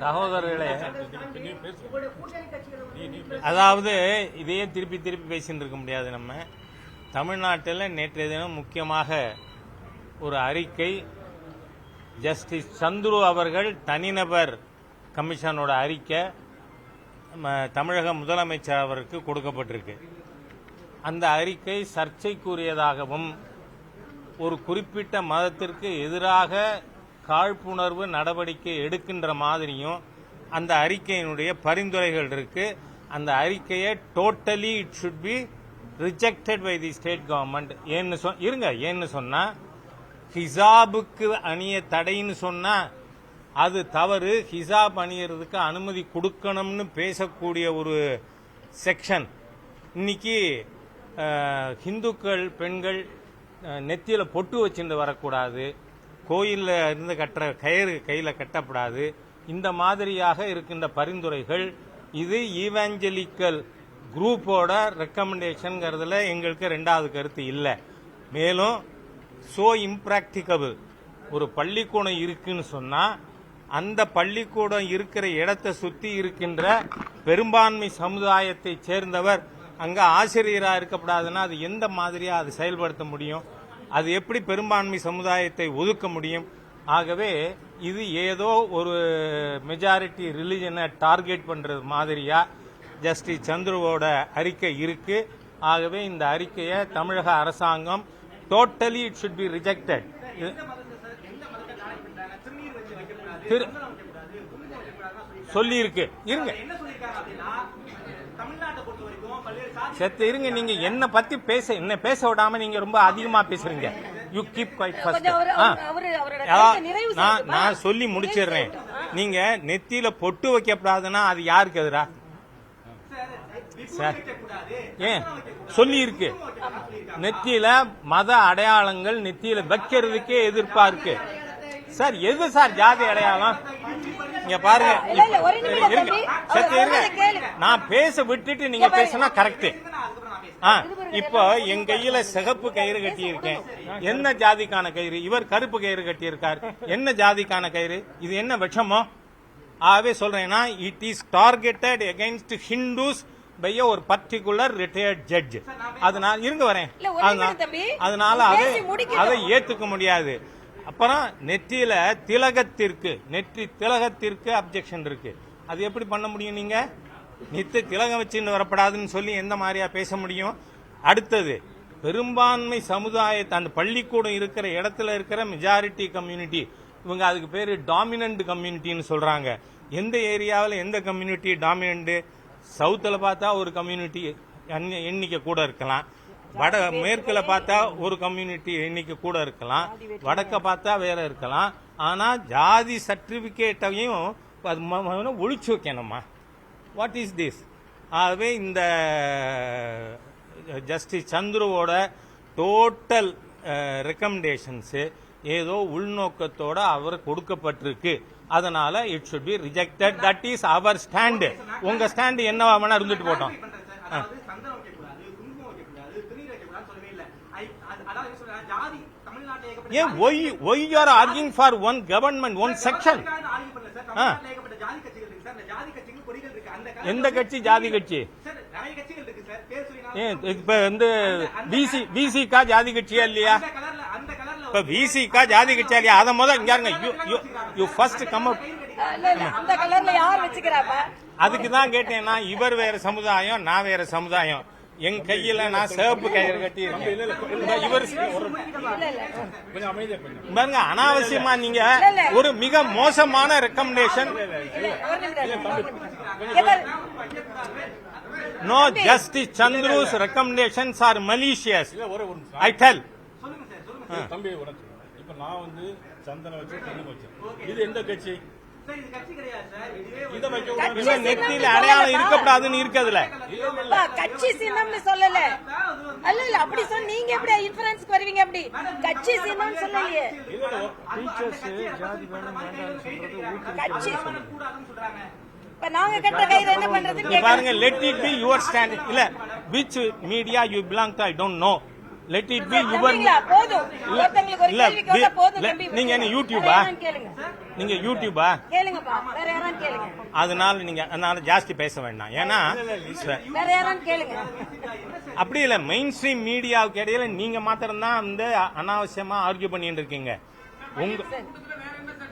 சகோதரர்களே, அதாவது இதையே திருப்பி திருப்பி பேசிட்டு இருக்க முடியாது. நம்ம தமிழ்நாட்டில் நேற்றைய தினம் முக்கியமாக ஒரு அறிக்கை, ஜஸ்டிஸ் சந்துரு அவர்கள் தனிநபர் கமிஷனோட அறிக்கை தமிழக முதலமைச்சர் அவருக்கு கொடுக்கப்பட்டிருக்கு. அந்த அறிக்கை சர்ச்சைக்குரியதாகவும் ஒரு குறிப்பிட்ட மதத்திற்கு எதிராக காழ்ப்புணர்வு நடவடிக்கை எடுக்கின்ற மாதிரியும் அந்த அறிக்கையினுடைய பரிந்துரைகள் இருக்கு. அந்த அறிக்கையை totally it should be rejected by the state government. ஏன்னு சொன்னா ஹிஜாபுக்கு அணிய தடைன்னு சொன்னா அது தவறு. ஹிஜாப் அணியறதுக்கு அனுமதி கொடுக்கணும்னு பேசக்கூடிய ஒரு செக்ஷன் இன்னைக்கு ஹிந்துக்கள் பெண்கள் நெத்தியில பொட்டு வச்சுட்டு வரக்கூடாது, கோயிலில் இருந்து கட்டுற கயிறு கையில் கட்டப்படாது, இந்த மாதிரியாக இருக்கின்ற பரிந்துரைகள் இது ஈவாஞ்சலிக்கல் குரூப்போட ரெக்கமெண்டேஷன்ங்கிறதுல எங்களுக்கு ரெண்டாவது கருத்து இல்லை. மேலும் சோ இம்ப்ராக்டிகபிள் ஒரு பள்ளிக்கூடம் இருக்குன்னு சொன்னா அந்த பள்ளிக்கூடம் இருக்கிற இடத்தை சுத்தி இருக்கின்ற பெரும்பான்மை சமுதாயத்தை சேர்ந்தவர் அங்க ஆசிரியராக இருக்கப்படாதுன்னா அது எந்த மாதிரியா அது செயல்படுத்த முடியும்? அது எப்படி பெரும்பான்மை சமுதாயத்தை ஒதுக்க முடியும்? ஆகவே இது ஏதோ ஒரு மெஜாரிட்டி ரிலிஜனை டார்கெட் பண்றது மாதிரியா ஜஸ்டிஸ் சந்துருவோட அறிக்கை இருக்கு. ஆகவே இந்த அறிக்கையை தமிழக அரசாங்கம் totally it should be rejected. சொல்லி இருக்கு. இருங்க செத்து இருங்க. நீங்க என்ன பத்தி என்ன பேச விடாம நீங்க ரொம்ப அதிகமா பேசுறீங்க. You keep quiet first. நான் சொல்லி முடிச்சிடுறேன். நீங்க நெத்தியில பொட்டு வைக்கப்படாதுன்னா அது யாருக்கு எதிரா? சார் ஏன் சொல்லி இருக்கு. நெத்தியில மத அடையாளங்கள் நெத்தியில வைக்கிறதுக்கே எதிர்ப்பா இருக்கு. சார் எது சார் ஜாதி அடையாளம்? இங்க பாருங்க, நான் பேச விட்டுட்டு நீங்க பேசினா கரெக்ட். இப்போ என் கையில சிகப்பு கயிறு கட்டி இருக்கேன். என்ன ஜாதிக்கான கயிறு? இவர் கருப்பு கயிறு கட்டி இருக்கார். என்ன ஜாதிக்கான கயிறு? இது என்ன விஷமோ? ஆகவே சொல்றேன்னா it is targeted against Hindus by ஒரு பர்டிகுலர் ரிட்டையர்ட் ஜட்ஜ். அதனால இருங்க வரேன். அதனால அதை ஏத்துக்க முடியாது. அப்புறம் நெற்றியில நெற்றி திலகத்திற்கு அப்செக்ஷன் இருக்கு. அது எப்படி பண்ண முடியும்? நீங்க நித்திய திலகம் வச்சுன்னு வரப்படாதுன்னு சொல்லி எந்த மாதிரியா பேச முடியும்? அடுத்தது பெரும்பான்மை சமுதாயத்தை அந்த பள்ளிக்கூடம் இருக்கிற இடத்துல இருக்கிற மெஜாரிட்டி கம்யூனிட்டி, இவங்க அதுக்கு பேரு டாமினன்ட் கம்யூனிட்டின்னு சொல்றாங்க. எந்த ஏரியாவில் எந்த கம்யூனிட்டி டாமினன்ட்? சவுத்துல பார்த்தா ஒரு கம்யூனிட்டி எண்ணிக்கை கூட இருக்கலாம், மேற்குல பார்த்தா ஒரு கம்யூனிட்டி எண்ணிக்கை கூட இருக்கலாம், வடக்க பார்த்தா வேற இருக்கலாம். ஆனா ஜாதி சர்டிபிகேட்டையும் ஒழிச்சு வைக்கணுமா? What is this? ஆகவே இந்த ஜஸ்டிஸ் சந்துருவோட டோட்டல் ரெக்கமெண்டேஷன்ஸ் ஏதோ உள்நோக்கத்தோட அவர் கொடுக்கப்பட்டிருக்கு. அதனால it should be rejected. That is அவர் ஸ்டாண்ட். உங்க ஸ்டாண்ட் என்னவா வேணா இருந்துட்டு போட்டோம். ஏன் why you are arguing for one government, one section? எந்த கட்சி ஜாதி கட்சி? இப்ப வந்து பிசிகா ஜாதி கட்சியா இல்லையா? இப்ப பிசிகா ஜாதி கட்சியா இல்லையா? அத முதல்ல இங்க யூ ஃபர்ஸ்ட் கம் அவுட். அதுக்குதான் கேட்டேன்னா இவர் வேற சமுதாயம், நான் வேற சமுதாயம். என் கையில நான் சிவப்பு கயிறு கட்டி இருக்கேன். இவர் பாருங்க, அனாவசியமா நீங்க ஒரு மிக மோசமான recommendation. No, Justice Chandru's recommendations are malicious. I tell. தம்பி இப்ப நான் வந்து சந்தன வச்சு தண்ணி வச்சேன். இது எந்த கட்சி? நெத்தியில அடையாளம் இருக்கப்படாதுன்னு இருக்குதுல கட்சி சின்னம்னு சொல்லல. அல்ல இல்ல அப்படி சொன்ன நீங்க எப்படி இன்ஃபரன்ஸ்க்கு வருவீங்க? அப்படி கட்சி சின்னம் சொல்லலையே. டீச்சர்ஸ் ஜாதி வேணும் வேண்டாம்னு சொல்றது கட்சி இப்ப நாங்க கட்ட கையில என்ன பண்றது பாருங்க. Let it be your stand. இல்ல which media you belong to I don't know. let it be your. போதும் ஒருத்தங்களுக்கு ஒரு கேள்வி கேட்டா போதும் தம்பி. நீங்க என்ன யூடியூபா? நீங்க யூடியூபா, கேளுங்கப்பா, வேற யாரான்னு கேளுங்க, அதனால ஜாஸ்தி பேச வேண்டாம். ஏன்னா வேற யாரான்னு கேளுங்க. அப்படி இல்ல, மெயின் ஸ்ட்ரீம் மீடியாவுக்கு இடையில நீங்க மாத்திரம் தான் வந்து அனாவசியமா ஆர்கியூ பண்ணிட்டு இருக்கீங்க. உங்க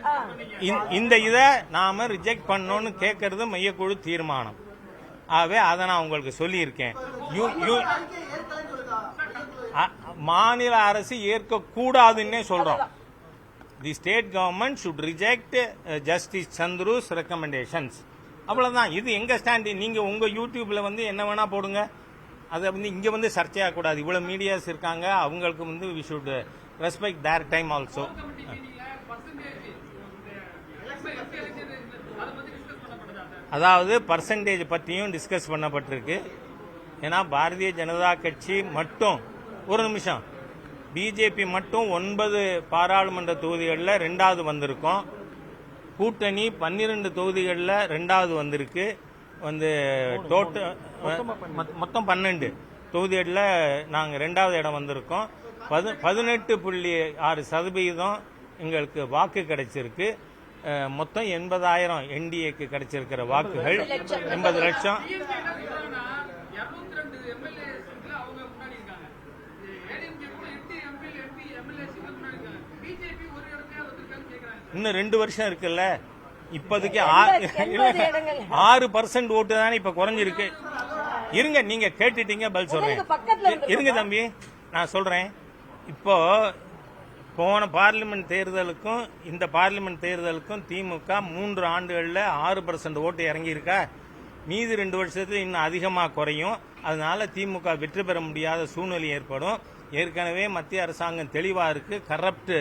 ஆ, இந்த இதை நாம ரிஜெக்ட் பண்ணோம்னு கேட்கறது மையக்குழு தீர்மானம். ஆகவே அதை நான் உங்களுக்கு சொல்லியிருக்கேன். மாநில அரசு ஏற்க கூடாதுன்னே சொல்றோம். தி state government should reject justice Chandru's recommendations. அவ்வளவுதான். இது எங்க ஸ்டாண்ட். நீங்க உங்க யூடியூப்ல வந்து என்ன வேணா போடுங்க, அதை வந்து இங்க வந்து சர்ச்சையாக கூடாது. இவ்வளவு மீடியாஸ் இருக்காங்க, அவங்களுக்கு வந்து we should respect their time also. அதாவது பர்சன்டேஜ் பற்றியும் டிஸ்கஸ் பண்ணப்பட்டிருக்கு. ஏன்னா பாரதிய ஜனதா கட்சி மட்டும், ஒரு நிமிஷம், பிஜேபி மட்டும் 9 பாராளுமன்ற தொகுதிகளில் 2வது வந்திருக்கோம். கூட்டணி 12 தொகுதிகளில் 2வது வந்திருக்கு. வந்து டோட்டல் மொத்தம் 12 தொகுதிகளில் நாங்கள் 2வது இடம் வந்திருக்கோம். 18.6% எங்களுக்கு வாக்கு கிடைச்சிருக்கு. மொத்தம் 80,000 என்டிஏக்கு கிடைச்சிருக்கிற வாக்குகள் 80 லட்சம். இன்னும் 2 வருஷம் இருக்குல்ல. இப்போதைக்கு 6% ஓட்டு தானே இப்ப குறைஞ்சிருக்கு. இருங்க, நீங்க கேட்டுட்டீங்க, பதில் சொல்றேன். இருங்க தம்பி, நான் சொல்றேன். இப்போ போன பார்லிமெண்ட் தேர்தலுக்கும் இந்த பார்லிமெண்ட் தேர்தலுக்கும் திமுக 3 ஆண்டுகள்ல 6% ஓட்டு இறங்கி இருக்கா. மீதி 2 வருஷத்துல இன்னும் அதிகமா குறையும். அதனால திமுக வெற்றி பெற முடியாத சூழ்நிலை ஏற்படும். ஏற்கனவே மத்திய அரசாங்கம் தெளிவா இருக்கு, கரப்ட்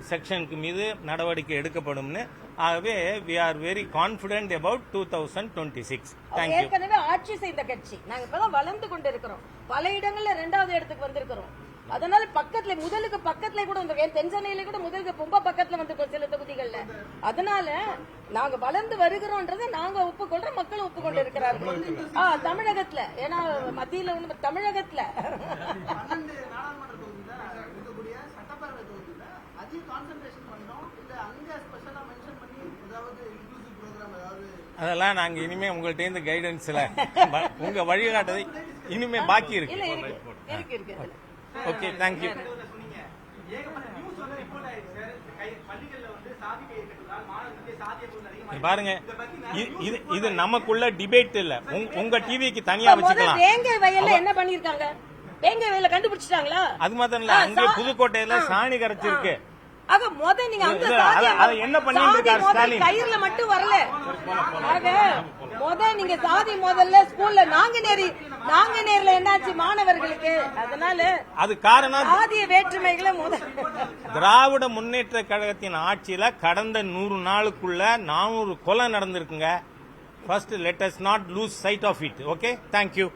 செக்ஷனுக்கு மீது நடவடிக்கை எடுக்கப்படும்னு. ஆகவே we are very confident about 2026. Thank you. ஏற்கனவே ஆட்சி செய்த கட்சி, நாங்க இப்பதான் வளர்ந்து கொண்டு இருக்கிறோம். பல இடங்கள்ல 2வது இடத்துக்கு வந்திருக்கிறோம். அதனால பக்கத்துல, முதலுக்கு பக்கத்துல கூட வந்திருக்கோம். தென்சென்னையில கூட முதலுக்கு ரொம்ப பக்கத்துல வந்திருக்கோம் சில தொகுதிகள்ல. அதனால நாங்க வளர்ந்து வருகிறோம்ன்றதை நாங்க ஒப்புக்கொள்றோம், மக்களும் ஒப்புக்கொண்டு இருக்கிறார்கள். தமிழகத்துல, ஏன்னா மத்தியில ஒண்ணு, தமிழகத்துல அதெல்லாம் நாங்க இனிமே உங்கள்ட்ட இருந்து கைடன்ஸ்ல உங்க வழிகாட்டுதை இனிமே பாக்கி இருக்கு. இருக்கு. Okay, thank you. பாருங்க, இது நமக்குள்ள டிபேட் இல்ல. உங்க டிவிக்கு தனியா வச்சுக்கலாம். வேங்கை வயல்ல என்ன பண்ணிருக்காங்க? வேங்கை வயல்ல கண்டுபிடிச்சிட்டாங்களா? அது மாத்திரம் இல்ல, அங்க புதுக்கோட்டையில சாணி கரைச்சிருக்கு. ஆக நீங்க அங்க என்ன பண்ணிட்டு இருக்காரு ஸ்டாலின்? கயிறுல மட்டும் வரல. ஆக நீங்க சாதி முதல்ல ஸ்கூல்ல நாங்குநேர்ல என்னாச்சு மாணவர்களுக்கு? அதனால அது காரணம் சாதிய வேற்றுமைகளை திராவிட முன்னேற்ற கழகத்தின் ஆட்சியில கடந்த 100 நாளுக்குள்ள 400 கொலை நடந்திருக்குங்க. First let us not lose sight of it. Okay, thank you.